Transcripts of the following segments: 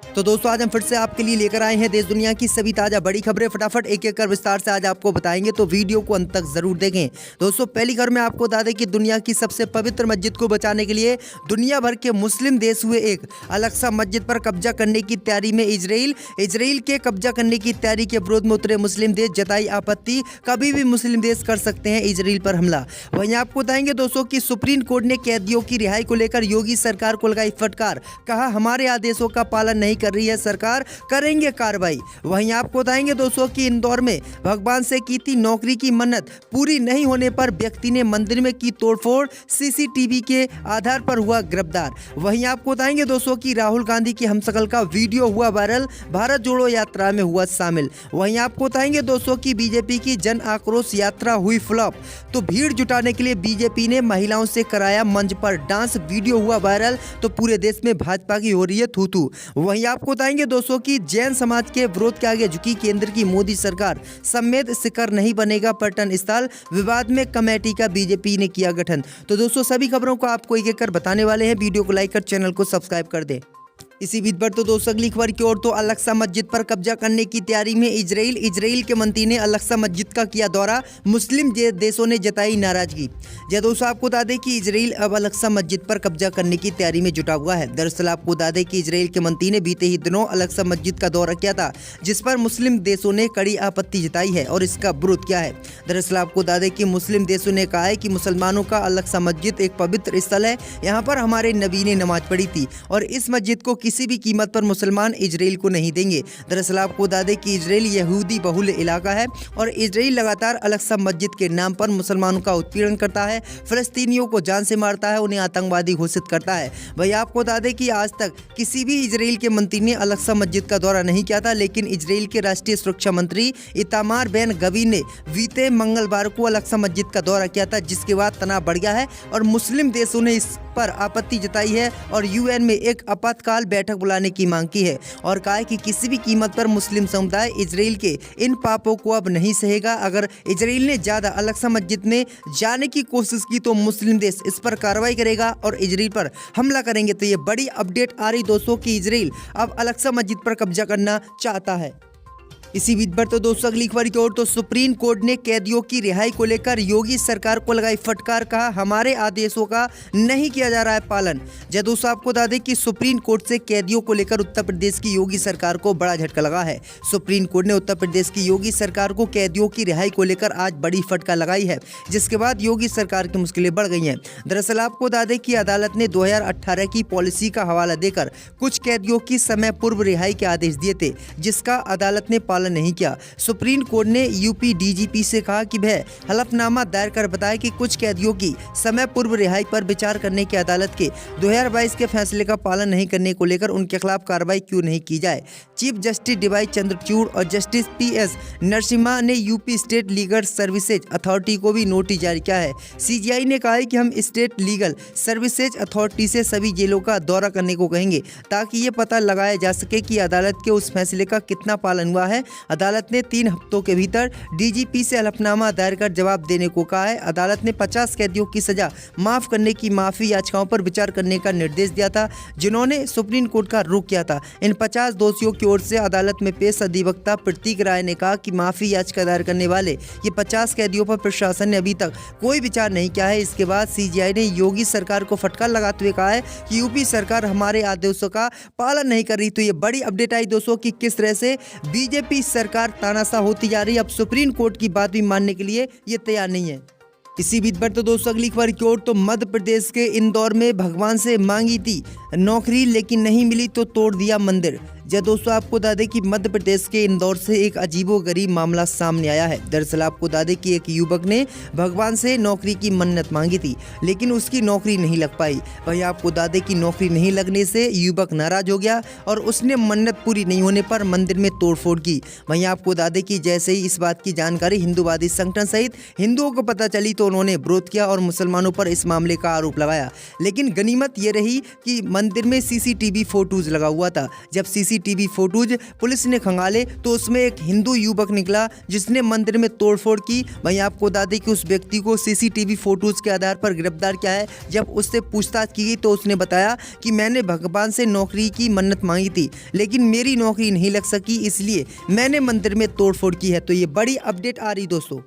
तो दोस्तों आज हम फिर से आपके लिए लेकर आए हैं देश दुनिया की सभी ताजा बड़ी खबरें। फटाफट एक एक कर विस्तार से आज आपको बताएंगे, तो वीडियो को अंत तक जरूर देखें। दोस्तों पहली खबर में आपको बता दें कि दुनिया की सबसे पवित्र मस्जिद को बचाने के लिए दुनिया भर के मुस्लिम देश हुए एक। अल-अक्सा मस्जिद पर कब्जा करने की तैयारी में इजराइल के कब्जा करने की तैयारी के विरोध में उतरे मुस्लिम देश, जताई आपत्ति, कभी भी मुस्लिम देश कर सकते हैं इजराइल पर हमला। वहीं आपको बताएंगे दोस्तों की सुप्रीम कोर्ट ने कैदियों की रिहाई को लेकर योगी सरकार को लगाई फटकार, कहा हमारे आदेशों का पालन नहीं कर रही है सरकार, करेंगे कार्रवाई। वहीं आपको बताएंगे दोस्तों कि इंदौर में भगवान से की थी नौकरी की मन्नत, पूरी नहीं होने पर व्यक्ति ने मंदिर में की तोड़फोड़, सीसीटीवी के आधार पर हुआ गिरफ्तार। वहीं आपको बताएंगे दोस्तों कि राहुल गांधी की हमशक्ल का वीडियो हुआ वायरल, भारत जोड़ो यात्रा में हुआ शामिल। वहीं आपको बताएंगे दोस्तों कि बीजेपी की जन आक्रोश यात्रा हुई फ्लॉप, तो भीड़ जुटाने के लिए बीजेपी ने महिलाओं से कराया मंच पर डांस, वीडियो हुआ वायरल, तो पूरे देश में भाजपा की हो रही है थू-थू। वहीं आपको बताएंगे दोस्तों कि जैन समाज के विरोध के आगे झुकी केंद्र की मोदी सरकार, समेत शिखर नहीं बनेगा पर्यटन स्थल, विवाद में कमेटी का बीजेपी ने किया गठन। तो दोस्तों सभी खबरों को आपको एक एक कर बताने वाले हैं, वीडियो को लाइक कर चैनल को सब्सक्राइब कर दें। इसी बीच पर तो दोस्तों अगली खबर की ओर, तो अल-अक्सा मस्जिद पर कब्जा करने की तैयारी में इजराइल के मंत्री ने अल-अक्सा मस्जिद का किया दौरा, मुस्लिम देशों ने जताई नाराजगी। जय दोस्तों आपको बता दें कि इजराइल अब अल-अक्सा मस्जिद पर कब्जा करने की तैयारी में जुटा हुआ है। दरअसल आपको बता दें कि इजराइल के मंत्री ने बीते ही दिनों अल-अक्सा मस्जिद का दौरा किया था, जिस पर मुस्लिम देशों ने कड़ी आपत्ति जताई है और इसका विरोध किया है। दरअसल आपको बता दें कि मुस्लिम देशों ने कहा है कि मुसलमानों का अल-अक्सा मस्जिद एक पवित्र स्थल है, यहाँ पर हमारे नबी ने नमाज पढ़ी थी और इस मस्जिद को किसी भी कीमत पर मुसलमान इजराइल को नहीं देंगे। दरअसल आपको बता दें कि इजराइल यहूदी बहुल इलाका है और इजराइल लगातार अल-अक्सा मस्जिद के नाम पर मुसलमानों का उत्पीड़न करता है, फिलिस्तीनियों को जान से मारता है, उन्हें आतंकवादी घोषित करता है। वही आपको बता दें कि आज तक किसी भी इजराइल के मंत्री ने अल-अक्सा मस्जिद का दौरा नहीं किया था, लेकिन इजराइल के राष्ट्रीय सुरक्षा मंत्री इतामार बेन गवीर ने बीते मंगलवार को अल-अक्सा मस्जिद का दौरा किया था, जिसके बाद तनाव बढ़ गया है और मुस्लिम देशों ने इस पर आपत्ति जताई है और यूएन में एक आपातकाल बैठक बुलाने की मांग की है और कहा है कि किसी भी कीमत पर मुस्लिम समुदाय इजराइल के इन पापों को अब नहीं सहेगा। अगर इजराइल ने ज्यादा अल-अक्सा मस्जिद में जाने की कोशिश की तो मुस्लिम देश इस पर कार्रवाई करेगा और इजराइल पर हमला करेंगे। तो ये बड़ी अपडेट आ रही दोस्तों कि इजराइल अब अल-अक्सा मस्जिद पर कब्जा करना चाहता है। इसी बीच पर तो दोस्तों अगली खबर की ओर, तो सुप्रीम कोर्ट ने कैदियों की रिहाई को लेकर योगी सरकार को लगाई फटकार, कहा हमारे आदेशों का नहीं किया जा रहा है पालन। जय दोस्तों आपको बता दें कि सुप्रीम कोर्ट से कैदियों को लेकर उत्तर प्रदेश की योगी सरकार को बड़ा झटका लगा है। सुप्रीम कोर्ट ने उत्तर प्रदेश की योगी सरकार को कैदियों की रिहाई को लेकर आज बड़ी फटकार लगाई है, जिसके बाद योगी सरकार की मुश्किलें बढ़ गई हैं। दरअसल आपको बता दें कि अदालत ने 2018 की पॉलिसी का हवाला देकर कुछ कैदियों की समय पूर्व रिहाई के आदेश दिए थे, जिसका अदालत ने नहीं किया। सुप्रीम कोर्ट ने यूपी डीजीपी से कहा कि वह हलफनामा दायर कर बताए कि कुछ कैदियों की समय पूर्व रिहाई पर विचार करने की अदालत के 2022 के फैसले का पालन नहीं करने को लेकर उनके खिलाफ कार्रवाई क्यों नहीं की जाए। चीफ जस्टिस डीवाई चंद्रचूड़ और जस्टिस पीएस नरसिम्हा ने UP state legal services authority को भी नोटिस जारी किया है। सीजीआई ने कहा है कि हम स्टेट लीगल सर्विसेज अथॉरिटी से सभी जेलों का दौरा करने को कहेंगे, ताकि ये पता लगाया जा सके कि अदालत के उस फैसले का कितना पालन हुआ है। अदालत ने 3 हफ्तों के भीतर डीजीपी से हलफनामा दायर कर जवाब देने को कहा है। अदालत ने 50 कैदियों की सजा माफ करने की माफी याचिकाओं पर विचार करने का निर्देश दिया था, जिन्होंने सुप्रीम कोर्ट का रुख किया था। इन 50 दोषियों की ओर से अदालत में पेश अधिवक्ता प्रतीक राय ने कहा कि माफी याचिका दायर करने वाले ये 50 कैदियों पर प्रशासन ने अभी तक कोई विचार नहीं किया है। इसके बाद सीजीआई ने योगी सरकार को फटकार लगाते हुए कहा है कि यूपी सरकार हमारे आदेशों का पालन नहीं कर रही। तो ये बड़ी अपडेट आई दोस्तों कि किस तरह से बीजेपी सरकार तानाशाह होती जा रही है, अब सुप्रीम कोर्ट की बात भी मानने के लिए ये तैयार नहीं है। इसी बीच पर तो दोस्तों अगली खबर की ओर, तो मध्य प्रदेश के इंदौर में भगवान से मांगी थी नौकरी लेकिन नहीं मिली तो तोड़ दिया मंदिर। जय दोस्तों आपको बता दें कि मध्य प्रदेश के इंदौर से एक अजीबोगरीब मामला सामने आया है। दरअसल आपको बता दें कि एक युवक ने भगवान से नौकरी की मन्नत मांगी थी, लेकिन उसकी नौकरी नहीं लग पाई। वहीं आपको बता दें कि नौकरी नहीं लगने से युवक नाराज हो गया और उसने मन्नत पूरी नहीं होने पर मंदिर में तोड़फोड़ की। वहीं आपको बता दें कि जैसे ही इस बात की जानकारी हिंदूवादी संगठन सहित हिंदुओं को पता चली तो उन्होंने विरोध किया और मुसलमानों पर इस मामले का आरोप लगाया। लेकिन गनीमत ये रही कि मंदिर में सीसीटीवी फोटोज लगा हुआ था। जब सीसीटीवी सीसीटीवी फुटेज पुलिस ने खंगाले तो उसमें एक हिंदू युवक निकला जिसने मंदिर में तोड़फोड़ की। वहीं आपको बता दें कि उस व्यक्ति को सीसीटीवी फोटोज के आधार पर गिरफ्तार किया है। जब उससे पूछताछ की गई तो उसने बताया कि मैंने भगवान से नौकरी की मन्नत मांगी थी, लेकिन मेरी नौकरी नहीं लग सकी, इसलिए मैंने मंदिर में तोड़फोड़ की है। तो ये बड़ी अपडेट आ रही दोस्तों।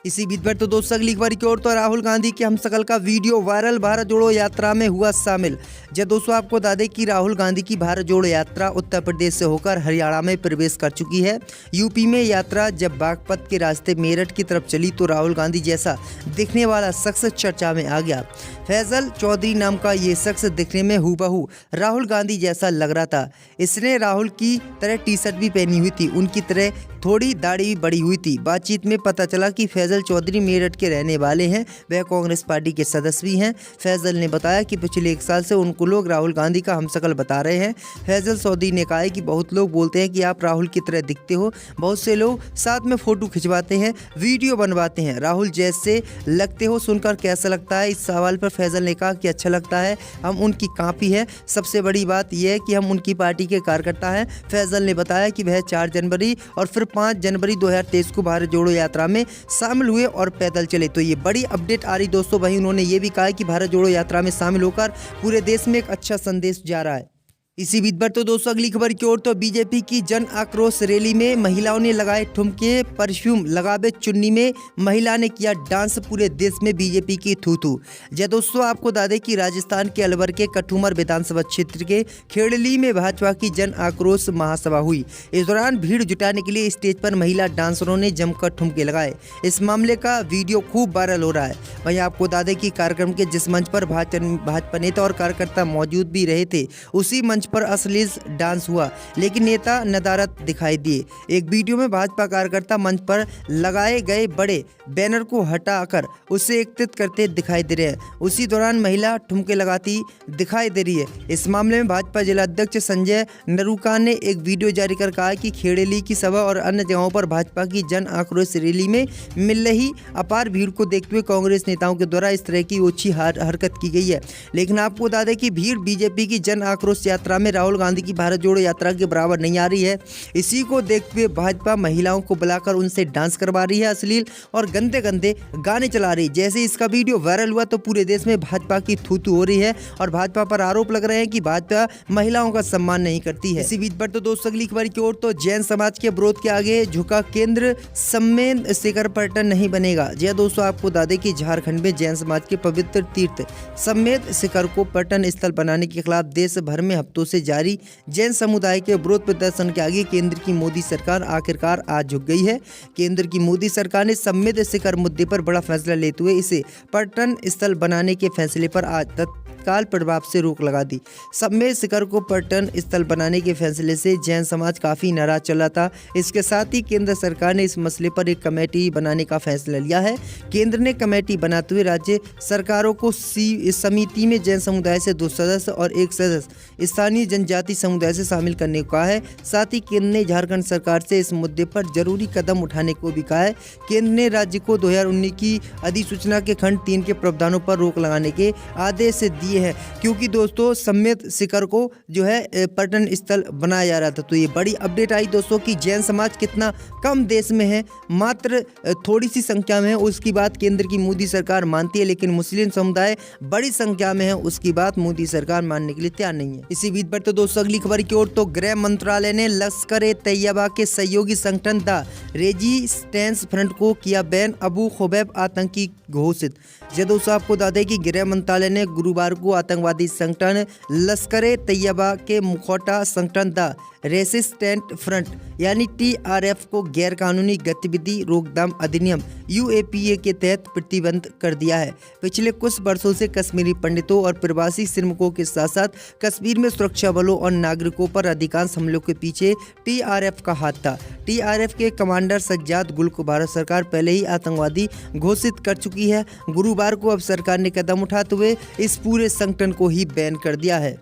इसी बीच पर तो दोस्तों अगली खबर की ओर तो राहुल गांधी के हमशक्ल का वीडियो वायरल, भारत जोड़ो यात्रा में हुआ शामिल। जब दोस्तों आपको बता दें कि राहुल गांधी की भारत जोड़ो यात्रा उत्तर प्रदेश से होकर हरियाणा में प्रवेश कर चुकी है। यूपी में यात्रा जब बागपत के रास्ते मेरठ की तरफ चली तो राहुल गांधी जैसा दिखने वाला शख्स चर्चा में आ गया। फैजल चौधरी नाम का ये शख्स दिखने में हूबहू राहुल गांधी जैसा लग रहा था। इसने राहुल की तरह टी शर्ट भी पहनी हुई थी, उनकी तरह थोड़ी दाढ़ी भी बड़ी हुई थी। बातचीत में पता चला कि फैजल चौधरी मेरठ के रहने वाले हैं, वह कांग्रेस पार्टी के सदस्य भी हैं। फैजल ने बताया कि पिछले 1 साल से उनको लोग राहुल गांधी का हमशक्ल बता रहे हैं। फैजल चौधरी ने कहा है कि बहुत लोग बोलते हैं कि आप राहुल की तरह दिखते हो, बहुत से लोग साथ में फोटो खिंचवाते हैं, वीडियो बनवाते हैं, राहुल जैसे लगते हो, सुनकर कैसा लगता है? इस सवाल पर फैजल ने कहा कि अच्छा लगता है, हम उनकी कापी है। सबसे बड़ी बात यह है कि हम उनकी पार्टी के कार्यकर्ता हैं। फैजल ने बताया कि वह 4 जनवरी और फिर 5 जनवरी 2023 को भारत जोड़ो यात्रा में शामिल हुए और पैदल चले। तो ये बड़ी अपडेट आ रही दोस्तों। वहीं उन्होंने ये भी कहा कि भारत जोड़ो यात्रा में शामिल होकर पूरे देश में एक अच्छा संदेश जा रहा है। इसी बीच पर तो दोस्तों अगली खबर की ओर तो बीजेपी की जन आक्रोश रैली में महिलाओं ने लगाए ठुमके, परफ्यूम लगावे चुन्नी में महिला ने किया डांस, पूरे देश में बीजेपी की थू थू। जय दोस्तों आपको बता दें कि राजस्थान के अलवर के कठुमर विधानसभा क्षेत्र के खेड़ली में भाजपा की जन आक्रोश महासभा हुई। इस दौरान भीड़ जुटाने के लिए स्टेज पर महिला डांसरों ने जमकर ठुमके लगाए। इस मामले का वीडियो खूब वायरल हो रहा है। वहीं आपको बता दें कि कार्यक्रम के जिस मंच पर भाजपा नेता और कार्यकर्ता मौजूद भी रहे थे, उसी मंच पर अश्लील डांस हुआ, लेकिन नेता नदारत दिखाई दिए। एक वीडियो में भाजपा कार्यकर्ता मंच पर लगाए गए बड़े बैनर को हटाकर उसे एकत्रित करते दिखाई दे रहे हैं। उसी दौरान महिला ठुमके लगाती दिखाई दे रही है। इस मामले में भाजपा जिला अध्यक्ष संजय नरूका ने एक वीडियो जारी कर कहा कि खेड़ेली की सभा और अन्य जगहों पर भाजपा की जन आक्रोश रैली में मिल रही अपार भीड़ को देखते हुए कांग्रेस नेताओं के द्वारा इस तरह की ओछी हरकत की गई है। लेकिन आपको बता दें कि भीड़ बीजेपी की जन आक्रोश यात्रा में राहुल गांधी की भारत जोड़ो यात्रा के बराबर नहीं आ रही है। इसी को देखते हुए भाजपा महिलाओं को बुलाकर उनसे डांस करवा रही है, अश्लील और गंदे गंदे गाने चला रही है। जैसे इसका वीडियो वायरल हुआ तो पूरे देश में भाजपा की थू-थू हो रही है और भाजपा पर आरोप लग रहे हैं कि भाजपा महिलाओं का सम्मान नहीं करती है। इसी बीच पर तो दोस्तों अगली खबर की ओर तो जैन समाज के विरोध के आगे झुका केंद्र, सम्मेद शिखर पर्यटन नहीं बनेगा। जी दोस्तों आपको बता दें कि झारखंड में जैन समाज के पवित्र तीर्थ सम्मेद शिखर को पर्यटन स्थल बनाने के खिलाफ देश भर में हफ्तों से जारी जैन समुदाय के विरोध प्रदर्शन के आगे केंद्र की मोदी सरकार आखिरकार आज झुक गई है। केंद्र की मोदी सरकार ने सम्मेद शिखर मुद्दे पर बड़ा फैसला लेते हुए इसे पर्यटन स्थल बनाने के फैसले पर आज तत्काल प्रभाव से रोक लगा दी। सम्मेद शिखर को पर्यटन स्थल बनाने के फैसले से जैन समाज काफी नाराज चला था। इसके साथ ही केंद्र सरकार ने इस मसले पर एक कमेटी बनाने का फैसला लिया है। केंद्र ने कमेटी बनाते हुए राज्य सरकारों को इस समिति में जैन समुदाय से 2 सदस्य और 1 सदस्य स्थानीय जनजाति समुदाय से शामिल करने को कहा है। साथ ही केंद्र ने झारखंड सरकार से इस मुद्दे पर जरूरी कदम उठाने को भी कहा है। केंद्र ने राज्य को 2019 की अधिसूचना के खंड 3 के प्रावधानों पर रोक लगाने के आदेश दिए हैं, क्योंकि दोस्तों सम्मेद शिखर को जो है पर्यटन स्थल बनाया जा रहा था। तो ये बड़ी अपडेट आई दोस्तों कि जैन समाज कितना कम देश में है, मात्र थोड़ी सी संख्या में है, उसकी बात केंद्र की मोदी सरकार मानती है, लेकिन मुस्लिम समुदाय बड़ी संख्या में है, उसकी बात मोदी सरकार मानने के लिए तैयार नहीं है। इसी बीच पर तो दोस्तों अगली खबर की ओर तो गृह मंत्रालय ने लश्कर-ए-तैयबा के सहयोगी संगठन द रेजिस्टेंस फ्रंट को किया बैन, अबू खुबैब आतंकी घोषित। दोस्तों आपको बता दें कि गृह मंत्रालय ने गुरुवार को आतंकवादी संगठन लश्कर-ए-तैयबा के मुखौटा संगठन द रेसिस्टेंट फ्रंट यानी TRF को गैर कानूनी गतिविधि रोकथाम अधिनियम UAPA के तहत प्रतिबंध कर दिया है। पिछले कुछ वर्षों से कश्मीरी पंडितों और प्रवासी श्रमिकों के साथ साथ कश्मीर में सुरक्षा बलों और नागरिकों पर अधिकांश हमलों के पीछे TRF का हाथ था। TRF के कमांडर सज्जाद गुल को भारत सरकार पहले ही आतंकवादी घोषित कर चुकी है। गुरुवार को अब सरकार ने कदम उठाते हुए इस पूरे संगठन को ही बैन कर दिया है।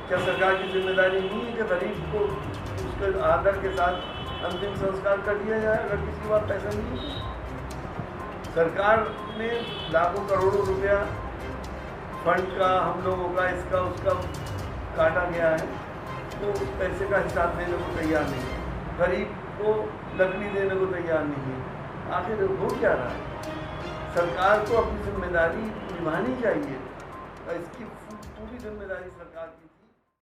क्या सरकार की जिम्मेदारी नहीं है कि गरीब को उसके आदर के साथ अंतिम संस्कार कर दिया जाए अगर किसी के पास पैसा नहीं है? सरकार ने लाखों करोड़ों रुपया फंड का, हम लोगों का, इसका उसका काटा गया है वो उस पैसे का हिसाब देने को तैयार नहीं है, गरीब को लकड़ी देने को तैयार नहीं है। आखिर हो क्या रहा है? सरकार को अपनी जिम्मेदारी निभानी चाहिए, इसकी पूरी जिम्मेदारी सरकार की थी।